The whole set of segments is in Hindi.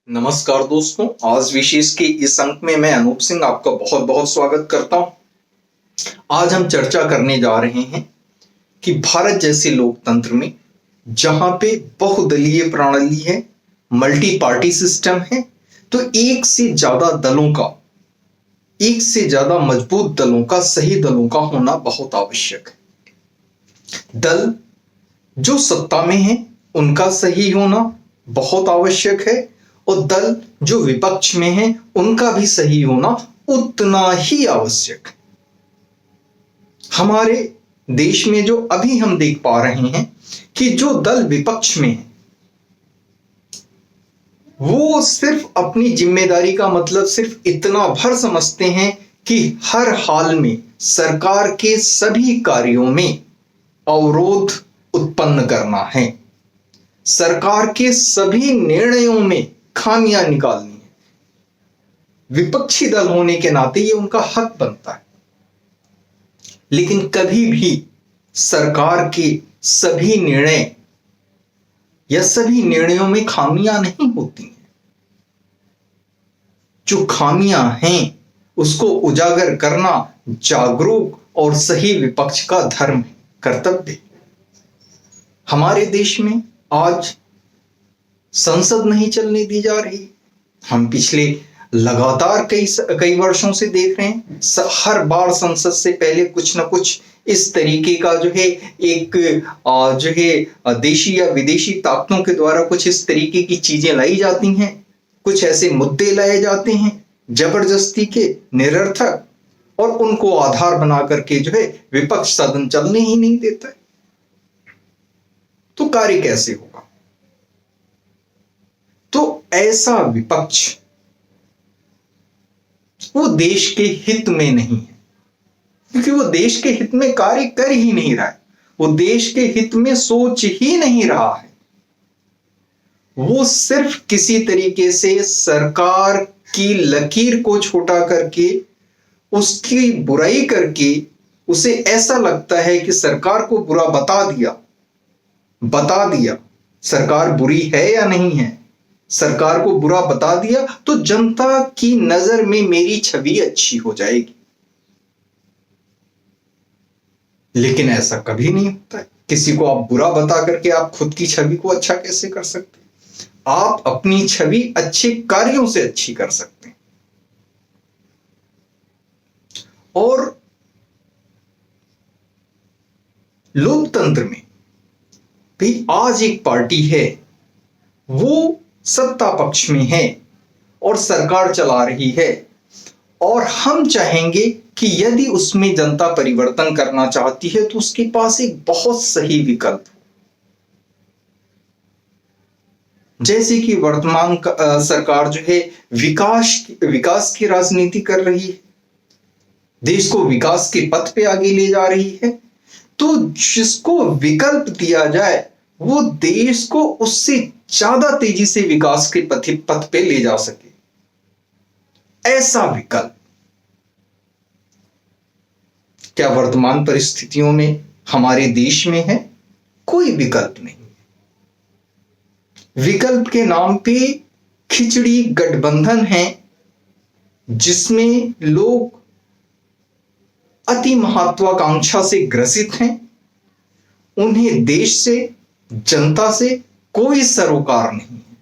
नमस्कार दोस्तों, आज विशेष के इस अंक में मैं अनूप सिंह आपका बहुत बहुत स्वागत करता हूं। आज हम चर्चा करने जा रहे हैं कि भारत जैसे लोकतंत्र में जहां पे बहुदलीय प्रणाली है, मल्टी पार्टी सिस्टम है, तो एक से ज्यादा मजबूत दलों का, सही दलों का होना बहुत आवश्यक है। दल जो सत्ता में है उनका सही होना बहुत आवश्यक है और दल जो विपक्ष में है उनका भी सही होना उतना ही आवश्यक है। हमारे देश में जो अभी हम देख पा रहे हैं कि जो दल विपक्ष में है वो सिर्फ अपनी जिम्मेदारी का मतलब सिर्फ इतना भर समझते हैं कि हर हाल में सरकार के सभी कार्यों में अवरोध उत्पन्न करना है, सरकार के सभी निर्णयों में खामियां निकालनी है। विपक्षी दल होने के नाते ये उनका हक बनता है, लेकिन कभी भी सरकार के सभी निर्णय या सभी निर्णयों में खामियां नहीं होती हैं। जो खामियां हैं उसको उजागर करना जागरूक और सही विपक्ष का धर्म है, कर्तव्य। हमारे देश में आज संसद नहीं चलने दी जा रही। हम पिछले लगातार कई वर्षों से देख रहे हैं, हर बार संसद से पहले कुछ ना कुछ इस तरीके का देशी या विदेशी ताकतों के द्वारा कुछ इस तरीके की चीजें लाई जाती हैं, कुछ ऐसे मुद्दे लाए जाते हैं जबरदस्ती के, निरर्थक, और उनको आधार बना करके विपक्ष सदन चलने ही नहीं देता है। तो कार्य कैसे होगा? तो ऐसा विपक्ष वो देश के हित में नहीं है, क्योंकि वो देश के हित में कार्य कर ही नहीं रहा है, वो देश के हित में सोच ही नहीं रहा है। वो सिर्फ किसी तरीके से सरकार की लकीर को छोटा करके, उसकी बुराई करके, उसे ऐसा लगता है कि सरकार को बुरा बता दिया, सरकार बुरी है या नहीं है, सरकार को बुरा बता दिया तो जनता की नजर में मेरी छवि अच्छी हो जाएगी। लेकिन ऐसा कभी नहीं होता है। किसी को आप बुरा बता करके आप खुद की छवि को अच्छा कैसे कर सकते हैं? आप अपनी छवि अच्छे कार्यों से अच्छी कर सकते हैं। और लोकतंत्र में भी आज एक पार्टी है, वो सत्ता पक्ष में है और सरकार चला रही है, और हम चाहेंगे कि यदि उसमें जनता परिवर्तन करना चाहती है तो उसके पास एक बहुत सही विकल्प, जैसे कि वर्तमान सरकार विकास की राजनीति कर रही है, देश को विकास के पथ पे आगे ले जा रही है। तो जिसको विकल्प दिया जाए वो देश को उससे ज्यादा तेजी से विकास के पथ पे ले जा सके, ऐसा विकल्प क्या वर्तमान परिस्थितियों में हमारे देश में है? कोई विकल्प नहीं है। विकल्प के नाम पे खिचड़ी गठबंधन है, जिसमें लोग अति महत्वाकांक्षा से ग्रसित हैं। उन्हें देश से, जनता से कोई सरोकार नहीं है,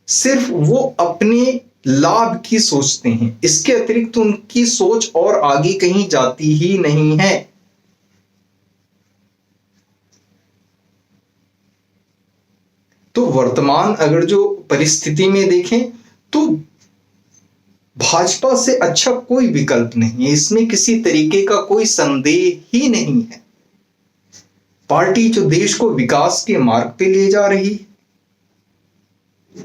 सिर्फ वो अपने लाभ की सोचते हैं। इसके अतिरिक्त उनकी सोच और आगे कहीं जाती ही नहीं है। तो वर्तमान अगर जो परिस्थिति में देखें तो भाजपा से अच्छा कोई विकल्प नहीं है, इसमें किसी तरीके का कोई संदेह ही नहीं है। पार्टी जो देश को विकास के मार्ग पे ले जा रही है,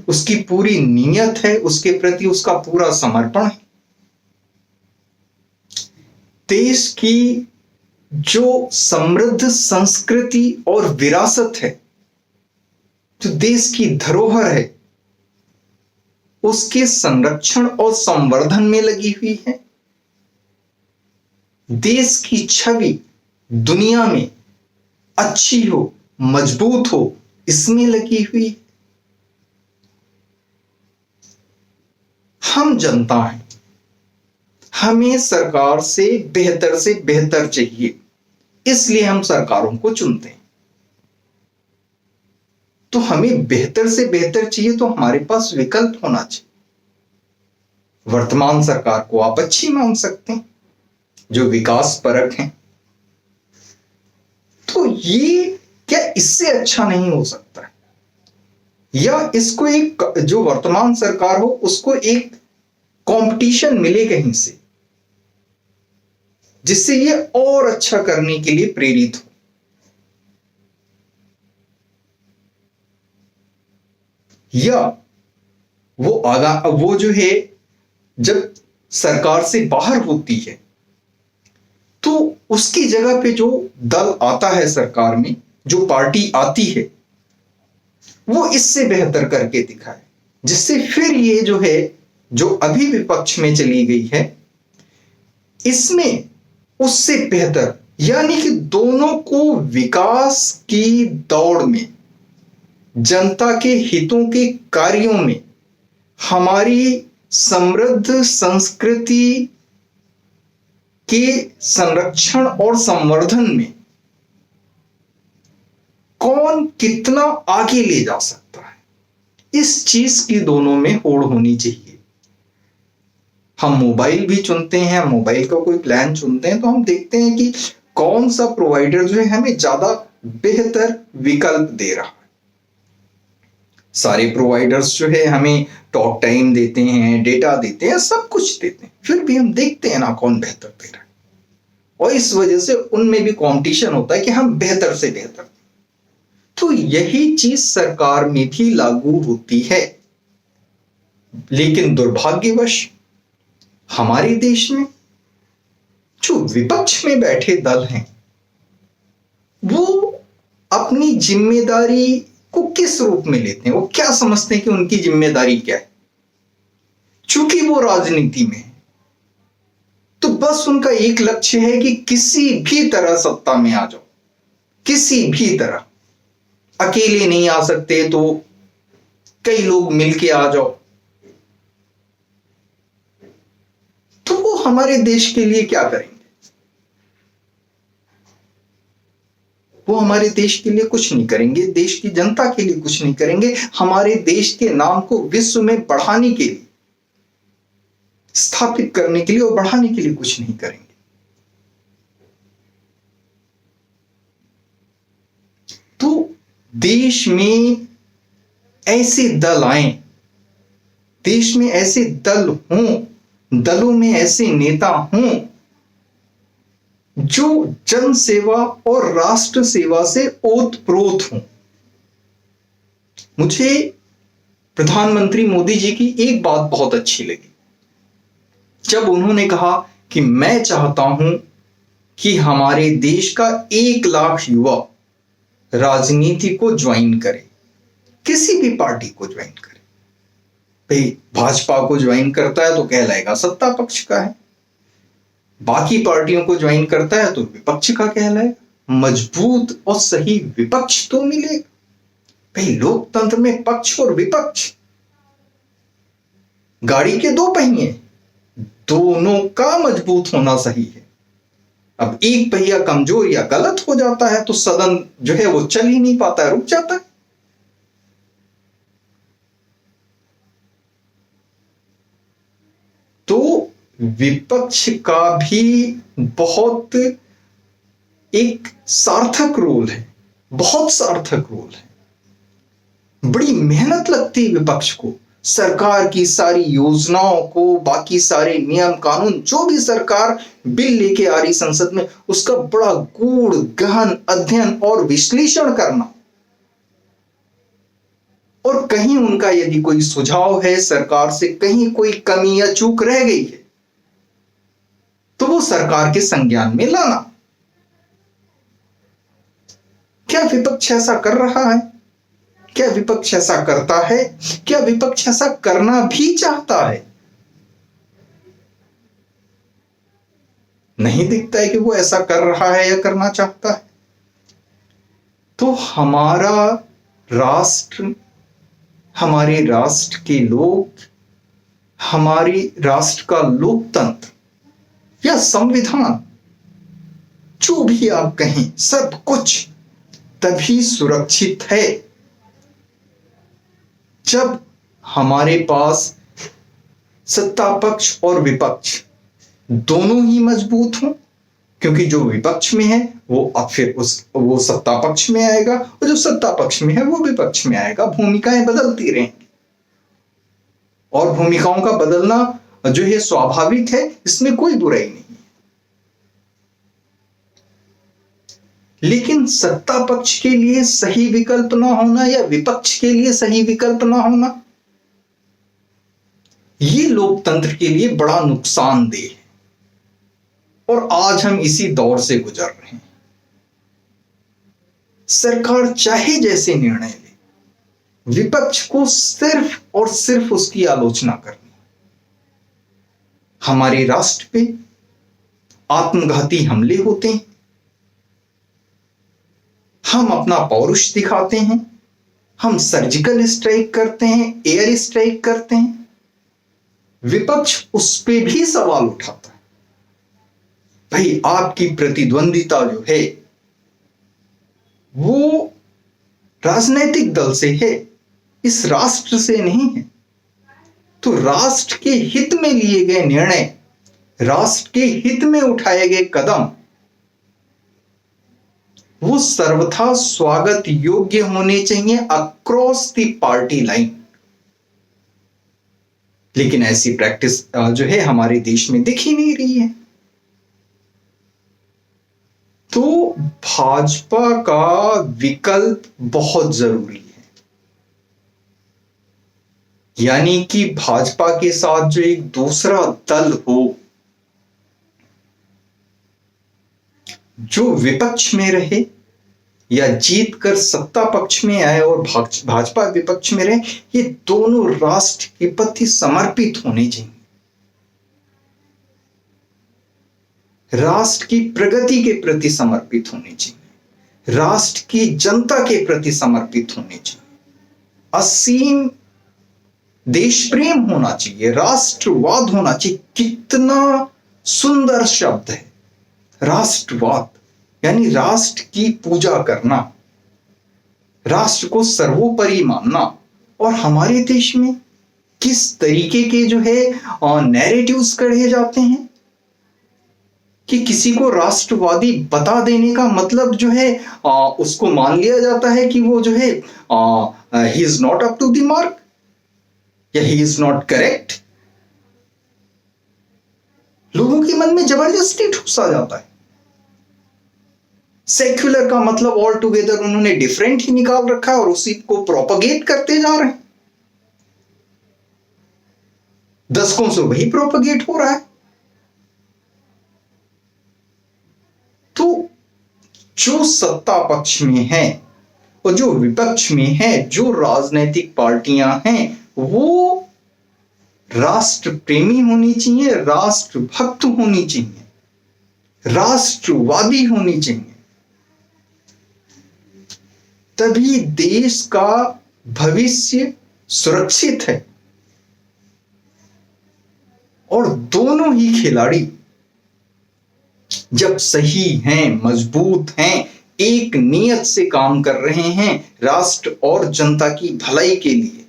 उसकी पूरी नीयत है, उसके प्रति उसका पूरा समर्पण है। देश की जो समृद्ध संस्कृति और विरासत है, जो देश की धरोहर है, उसके संरक्षण और संवर्धन में लगी हुई है। देश की छवि दुनिया में अच्छी हो, मजबूत हो, इसमें लगी हुई। हम जनता हैं, हमें सरकार से बेहतर चाहिए, इसलिए हम सरकारों को चुनते हैं। तो हमें बेहतर से बेहतर चाहिए तो हमारे पास विकल्प होना चाहिए। वर्तमान सरकार को आप अच्छी मान सकते हैं, जो विकास परक है। तो ये क्या इससे अच्छा नहीं हो सकता है? या इसको एक, जो वर्तमान सरकार हो उसको एक कंपटीशन मिले कहीं से, जिससे ये और अच्छा करने के लिए प्रेरित हो। या वो जो है, जब सरकार से बाहर होती है तो उसकी जगह पे जो दल आता है सरकार में, जो पार्टी आती है, वो इससे बेहतर करके दिखाए, जिससे फिर ये जो है, जो अभी विपक्ष में चली गई है, इसमें उससे बेहतर, यानी कि दोनों को विकास की दौड़ में, जनता के हितों के कार्यों में, हमारी समृद्ध संस्कृति के संरक्षण और संवर्धन में कौन कितना आगे ले जा सकता है, इस चीज की दोनों में होड़ होनी चाहिए। हम मोबाइल भी चुनते हैं, मोबाइल का कोई प्लान चुनते हैं, तो हम देखते हैं कि कौन सा प्रोवाइडर जो है हमें ज्यादा बेहतर विकल्प दे रहा है। सारे प्रोवाइडर्स जो है हमें टॉक टाइम देते हैं, डेटा देते हैं, सब कुछ देते हैं, फिर भी हम देखते हैं ना कौन बेहतर दे रहा है, और इस वजह से उनमें भी कंपटीशन होता है कि हम बेहतर से बेहतर। तो यही चीज सरकार में भी लागू होती है, लेकिन दुर्भाग्यवश हमारे देश में जो विपक्ष में बैठे दल हैं, वो अपनी जिम्मेदारी को किस रूप में लेते हैं, वो क्या समझते हैं कि उनकी जिम्मेदारी क्या है। चूंकि वो राजनीति में है, तो बस उनका एक लक्ष्य है कि किसी भी तरह सत्ता में आ जाओ, किसी भी तरह। अकेले नहीं आ सकते तो कई लोग मिलके आ जाओ। तो वो हमारे देश के लिए क्या करेंगे? वो हमारे देश के लिए कुछ नहीं करेंगे, देश की जनता के लिए कुछ नहीं करेंगे, हमारे देश के नाम को विश्व में बढ़ाने के लिए, स्थापित करने के लिए और बढ़ाने के लिए कुछ नहीं करेंगे। तो देश में ऐसे दल आए, देश में ऐसे दल हों, दलों में ऐसे नेता हों जो जन सेवा और राष्ट्र सेवा से ओतप्रोत हों। मुझे प्रधानमंत्री मोदी जी की एक बात बहुत अच्छी लगी, जब उन्होंने कहा कि मैं चाहता हूं कि हमारे देश का 1 लाख युवा राजनीति को ज्वाइन करे, किसी भी पार्टी को ज्वाइन करे। भाई भाजपा को ज्वाइन करता है तो कहलाएगा सत्ता पक्ष का है, बाकी पार्टियों को ज्वाइन करता है तो विपक्ष का कहलाएगा। मजबूत और सही विपक्ष तो मिलेगा। भाई लोकतंत्र में पक्ष और विपक्ष गाड़ी के 2 पहिए, दोनों का मजबूत होना सही है। अब एक पहिया कमजोर या गलत हो जाता है तो सदन जो है वो चल ही नहीं पाता है, रुक जाता है। तो विपक्ष का भी बहुत एक सार्थक रोल है, बहुत सार्थक रोल है। बड़ी मेहनत लगती है विपक्ष को, सरकार की सारी योजनाओं को, बाकी सारे नियम कानून, जो भी सरकार बिल लेके आ रही संसद में, उसका बड़ा गूढ़ गहन अध्ययन और विश्लेषण करना। और कहीं उनका यदि कोई सुझाव है सरकार से, कहीं कोई कमी या चूक रह गई है, तो वो सरकार के संज्ञान में लाना। क्या विपक्ष ऐसा कर रहा है? क्या विपक्ष ऐसा करता है? क्या विपक्ष ऐसा करना भी चाहता है? नहीं दिखता है कि वो ऐसा कर रहा है या करना चाहता है। तो हमारा राष्ट्र, हमारे राष्ट्र के लोग, हमारी राष्ट्र का लोकतंत्र या संविधान, जो भी आप कहें, सब कुछ तभी सुरक्षित है जब हमारे पास सत्ता पक्ष और विपक्ष दोनों ही मजबूत हों। क्योंकि जो विपक्ष में है वो अब फिर वो सत्ता पक्ष में आएगा, और जो सत्ता पक्ष में है वो विपक्ष में आएगा। भूमिकाएं बदलती रहेंगी, और भूमिकाओं का बदलना जो है स्वाभाविक है, इसमें कोई बुराई नहीं। लेकिन सत्ता पक्ष के लिए सही विकल्प ना होना या विपक्ष के लिए सही विकल्प ना होना, ये लोकतंत्र के लिए बड़ा नुकसानदेह है। और आज हम इसी दौर से गुजर रहे हैं। सरकार चाहे जैसे निर्णय ले, विपक्ष को सिर्फ और सिर्फ उसकी आलोचना करनी। हमारे राष्ट्र पे आत्मघाती हमले होते हैं, हम अपना पौरुष दिखाते हैं, हम सर्जिकल स्ट्राइक करते हैं, एयर स्ट्राइक करते हैं। विपक्ष उस पे भी सवाल उठाता है, भाई आपकी प्रतिद्वंदिता जो है वो राजनीतिक दल से है, इस राष्ट्र से नहीं है। तो राष्ट्र के हित में लिए गए निर्णय, राष्ट्र के हित में उठाए गए कदम, वो सर्वथा स्वागत योग्य होने चाहिए अक्रॉस द पार्टी लाइन। लेकिन ऐसी प्रैक्टिस जो है हमारे देश में दिख ही नहीं रही है। तो भाजपा का विकल्प बहुत जरूरी है। यानी कि भाजपा के साथ जो एक दूसरा दल हो, जो विपक्ष में रहे या जीत कर सत्ता पक्ष में आए और भाजपा विपक्ष में रहे, ये दोनों राष्ट्र के प्रति समर्पित होने चाहिए, राष्ट्र की प्रगति के प्रति समर्पित होने चाहिए, राष्ट्र की जनता के प्रति समर्पित होने चाहिए, असीम देश प्रेम होना चाहिए, राष्ट्रवाद होना चाहिए। कितना सुंदर शब्द है राष्ट्रवाद, यानी राष्ट्र की पूजा करना, राष्ट्र को सर्वोपरि मानना। और हमारे देश में किस तरीके के जो है नैरेटिव्स गढ़े जाते हैं कि किसी को राष्ट्रवादी बता देने का मतलब जो है उसको मान लिया जाता है कि वो जो है he is not up to the mark या ही इज नॉट करेक्ट। लोगों के मन में जबरदस्ती ठूसा जाता है। सेक्युलर का मतलब ऑल टुगेदर उन्होंने डिफरेंट ही निकाल रखा है और उसी को प्रोपगेट करते जा रहे हैं। दशकों से वही प्रोपगेट हो रहा है। तो जो सत्ता पक्ष में है और जो विपक्ष में है, जो राजनीतिक पार्टियां हैं, वो राष्ट्र प्रेमी होनी चाहिए, राष्ट्र भक्त होनी चाहिए, राष्ट्रवादी होनी चाहिए। तभी देश का भविष्य सुरक्षित है। और दोनों ही खिलाड़ी जब सही हैं, मजबूत हैं, एक नियत से काम कर रहे हैं राष्ट्र और जनता की भलाई के लिए,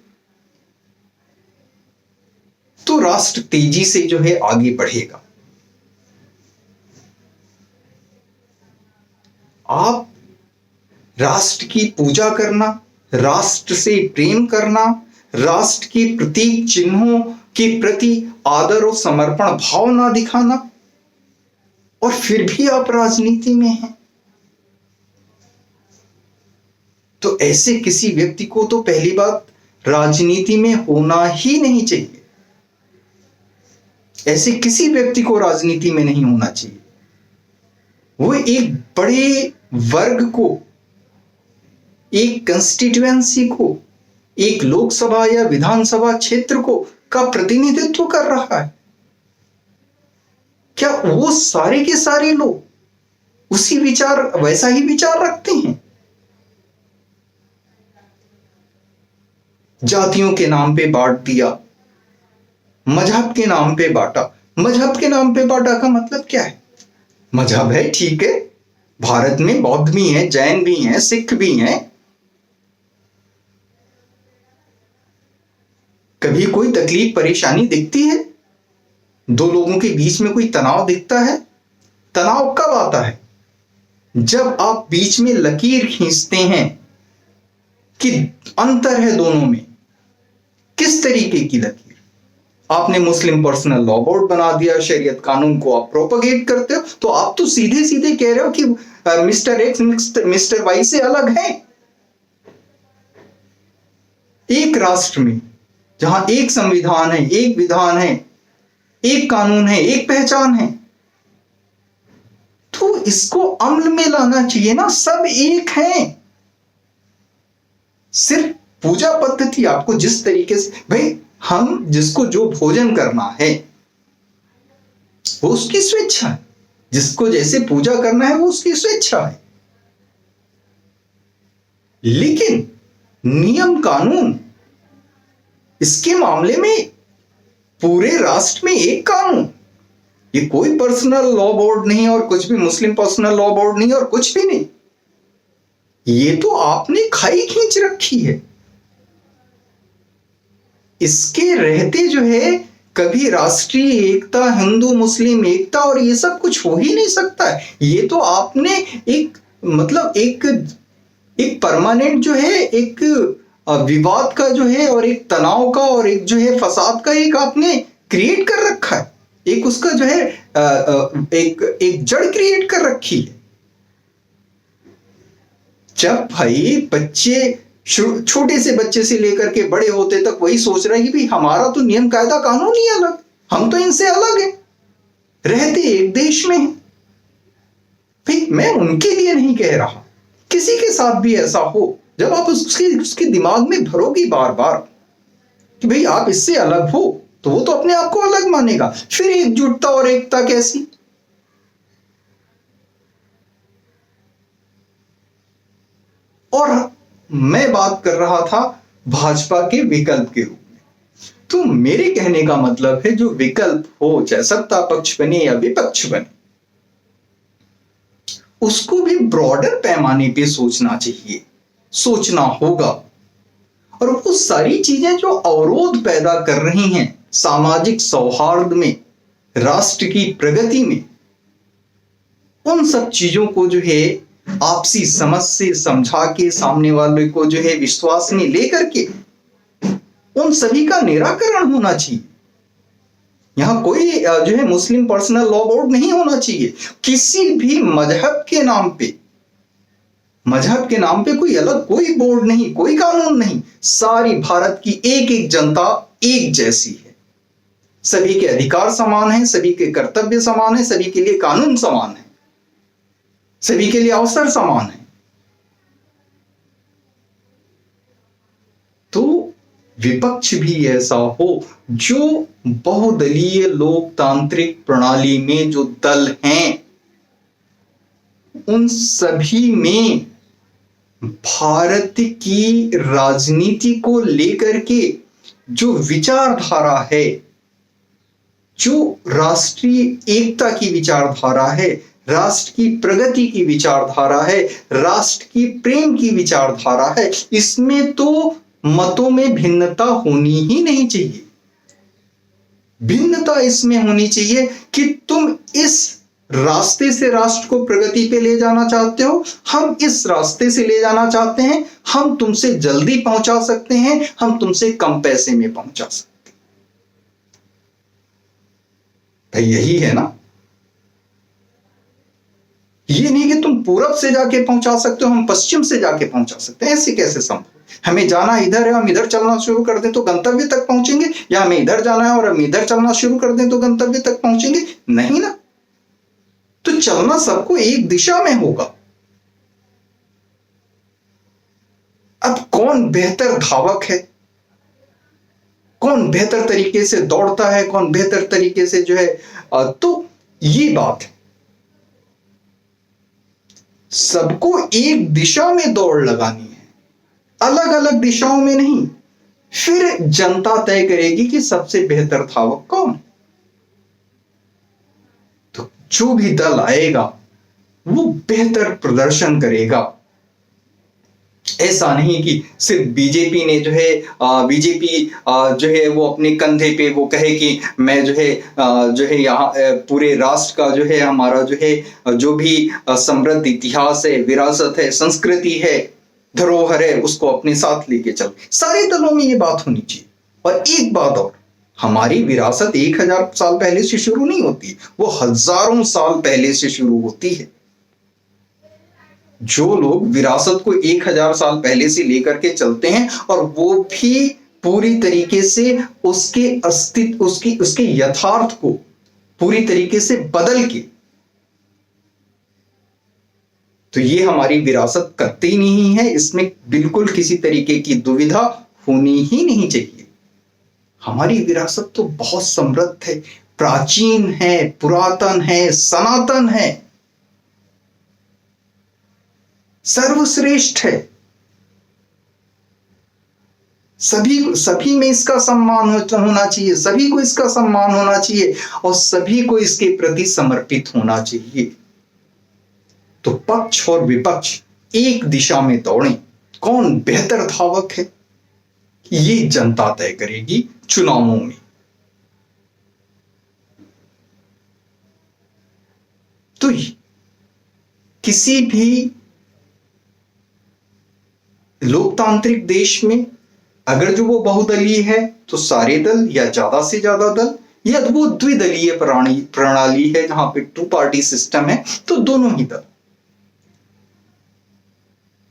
तो राष्ट्र तेजी से जो है आगे बढ़ेगा। आप राष्ट्र की पूजा करना, राष्ट्र से प्रेम करना, राष्ट्र के प्रतीक चिन्हों के प्रति आदर और समर्पण भाव ना दिखाना, और फिर भी आप राजनीति में हैं, तो ऐसे किसी व्यक्ति को तो पहली बात राजनीति में होना ही नहीं चाहिए। ऐसे किसी व्यक्ति को राजनीति में नहीं होना चाहिए। वो एक बड़े वर्ग को, एक कंस्टिट्यूएंसी को, एक लोकसभा या विधानसभा क्षेत्र को का प्रतिनिधित्व कर रहा है। क्या वो सारे के सारे लोग उसी विचार, वैसा ही विचार रखते हैं? जातियों के नाम पे बांट दिया, मजहब के नाम पे बांटा। मजहब के नाम पे बांटा का मतलब क्या है? मजहब है, ठीक है, भारत में बौद्ध भी हैं, जैन भी हैं, सिख भी हैं। कभी कोई तकलीफ परेशानी दिखती है? दो लोगों के बीच में कोई तनाव दिखता है? तनाव कब आता है? जब आप बीच में लकीर खींचते हैं कि अंतर है दोनों में। किस तरीके की लकीर? आपने मुस्लिम पर्सनल लॉ बोर्ड बना दिया, शरीयत कानून को आप प्रोपगेट करते हो, तो आप तो सीधे सीधे कह रहे हो कि मिस्टर एक्स मिस्टर वाई से अलग है। एक राष्ट्र में जहां एक संविधान है, एक विधान है, एक कानून है, एक पहचान है, तो इसको अमल में लाना चाहिए ना। सब एक हैं। सिर्फ पूजा पद्धति आपको जिस तरीके से, भाई हम जिसको जो भोजन करना है वो उसकी स्वेच्छा है, जिसको जैसे पूजा करना है वो उसकी स्वेच्छा है। लेकिन नियम कानून, इसके मामले में पूरे राष्ट्र में एक कानून। ये कोई पर्सनल लॉ बोर्ड नहीं और कुछ भी मुस्लिम पर्सनल लॉ बोर्ड नहीं और कुछ भी नहीं। ये तो आपने खाई खींच रखी है। इसके रहते जो है कभी राष्ट्रीय एकता, हिंदू मुस्लिम एकता और ये सब कुछ हो ही नहीं सकता है। ये तो आपने एक मतलब एक परमानेंट जो है एक विवाद का जो है और एक तनाव का और एक जो है फसाद का एक आपने क्रिएट कर रखा है। एक उसका जो है एक जड़ क्रिएट कर रखी है। जब भाई बच्चे छोटे से बच्चे से लेकर के बड़े होते तक वही सोच रहा है कि भाई हमारा तो नियम कायदा कानून ही अलग, हम तो इनसे अलग हैं, रहते एक देश में हैं। भाई मैं उनके लिए नहीं कह रहा, किसी के साथ भी ऐसा हो, जब आप उसके दिमाग में भरोगी बार बार कि भाई आप इससे अलग हो, तो वो तो अपने आप को अलग मानेगा। फिर एकजुटता और एकता कैसी? और मैं बात कर रहा था भाजपा के विकल्प के रूप में। तो मेरे कहने का मतलब है जो विकल्प हो, चाहे सत्ता पक्ष बने या विपक्ष बने, उसको भी ब्रॉडर पैमाने पे सोचना चाहिए, सोचना होगा। और वो सारी चीजें जो अवरोध पैदा कर रही हैं सामाजिक सौहार्द में, राष्ट्र की प्रगति में, उन सब चीजों को जो है आपसी समझ से समझा के, सामने वाले को जो है विश्वास में लेकर के उन सभी का निराकरण होना चाहिए। यहां कोई जो है मुस्लिम पर्सनल लॉ बोर्ड नहीं होना चाहिए। किसी भी मजहब के नाम पे कोई अलग कोई बोर्ड नहीं, कोई कानून नहीं। सारी भारत की एक एक जनता एक जैसी है। सभी के अधिकार समान हैं, सभी के कर्तव्य समान हैं, सभी के लिए कानून समान है, सभी के लिए अवसर समान है। तो विपक्ष भी ऐसा हो जो बहुदलीय लोकतांत्रिक प्रणाली में जो दल हैं, उन सभी में भारत की राजनीति को लेकर के जो विचारधारा है, जो राष्ट्रीय एकता की विचारधारा है, राष्ट्र की प्रगति की विचारधारा है, राष्ट्र की प्रेम की विचारधारा है, इसमें तो मतों में भिन्नता होनी ही नहीं चाहिए। भिन्नता इसमें होनी चाहिए कि तुम इस रास्ते से राष्ट्र को प्रगति पे ले जाना चाहते हो, हम इस रास्ते से ले जाना चाहते हैं, हम तुमसे जल्दी पहुंचा सकते हैं, हम तुमसे कम पैसे में पहुंचा सकते हैं। भाई यही है ना। ये नहीं कि तुम पूरब से जाके पहुंचा सकते हो, हम पश्चिम से जाके पहुंचा सकते हैं। ऐसे कैसे संभव? हमें जाना इधर है, हम इधर चलना शुरू कर दें तो गंतव्य तक पहुंचेंगे, या हमें इधर जाना है और हम इधर चलना शुरू कर दें तो गंतव्य तक पहुंचेंगे? नहीं ना। तो चलना सबको एक दिशा में होगा। अब कौन बेहतर धावक है, कौन बेहतर तरीके से दौड़ता है, कौन बेहतर तरीके से जो है, तो ये बात है। सबको एक दिशा में दौड़ लगानी है, अलग अलग दिशाओं में नहीं। फिर जनता तय करेगी कि सबसे बेहतर धावक कौन है। तो जो भी दल आएगा वो बेहतर प्रदर्शन करेगा। ऐसा नहीं कि सिर्फ बीजेपी ने जो है बीजेपी जो है वो अपने कंधे पे वो कहे कि मैं जो है यहाँ पूरे राष्ट्र का जो है हमारा जो है जो भी समृद्ध इतिहास है, विरासत है, संस्कृति है, धरोहर है, उसको अपने साथ लेके चल। सारे दलों में ये बात होनी चाहिए। और एक बात और, हमारी विरासत 1000 साल पहले से शुरू नहीं होती, वो हजारों साल पहले से शुरू होती है। जो लोग विरासत को 1000 साल पहले से लेकर के चलते हैं और वो भी पूरी तरीके से उसके अस्तित्व उसके यथार्थ को पूरी तरीके से बदल के, तो ये हमारी विरासत करते ही नहीं है। इसमें बिल्कुल किसी तरीके की दुविधा होनी ही नहीं चाहिए। हमारी विरासत तो बहुत समृद्ध है, प्राचीन है, पुरातन है, सनातन है, सर्वश्रेष्ठ है। सभी में इसका सम्मान होना चाहिए, सभी को इसका सम्मान होना चाहिए और सभी को इसके प्रति समर्पित होना चाहिए। तो पक्ष और विपक्ष एक दिशा में दौड़ें। कौन बेहतर धावक है ये जनता तय करेगी चुनावों में। तो किसी भी लोकतांत्रिक देश में अगर जो वो बहुदलीय है तो सारे दल या ज्यादा से ज्यादा दल, या वो द्विदलीय प्रणाली है जहां पे 2 पार्टी सिस्टम है तो दोनों ही दल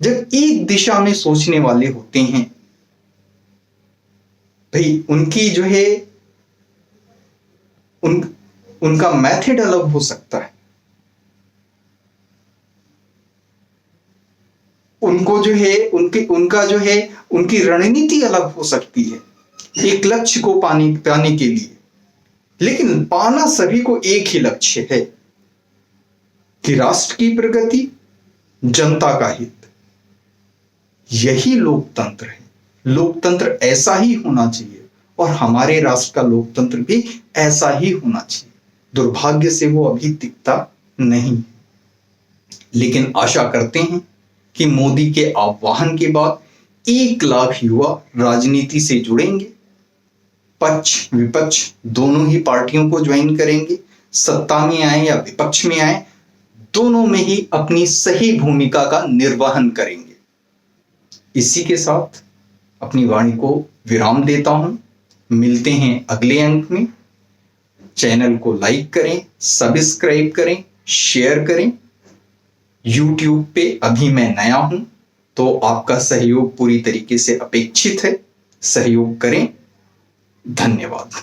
जब एक दिशा में सोचने वाले होते हैं, भाई उनकी जो है उनका मेथड अलग हो सकता है, उनको जो है उनका जो है उनकी रणनीति अलग हो सकती है एक लक्ष्य को पाने के लिए, लेकिन पाना सभी को एक ही लक्ष्य है कि राष्ट्र की प्रगति, जनता का हित। यही लोकतंत्र है। लोकतंत्र ऐसा ही होना चाहिए और हमारे राष्ट्र का लोकतंत्र भी ऐसा ही होना चाहिए। दुर्भाग्य से वो अभी दिखता नहीं, लेकिन आशा करते हैं कि मोदी के आह्वान के बाद 1 लाख युवा राजनीति से जुड़ेंगे, पक्ष विपक्ष दोनों ही पार्टियों को ज्वाइन करेंगे, सत्ता में आए या विपक्ष में आए दोनों में ही अपनी सही भूमिका का निर्वहन करेंगे। इसी के साथ अपनी वाणी को विराम देता हूं। मिलते हैं अगले अंक में। चैनल को लाइक करें, सब्सक्राइब करें, शेयर करें। YouTube पे अभी मैं नया हूं तो आपका सहयोग पूरी तरीके से अपेक्षित है। सहयोग करें। धन्यवाद।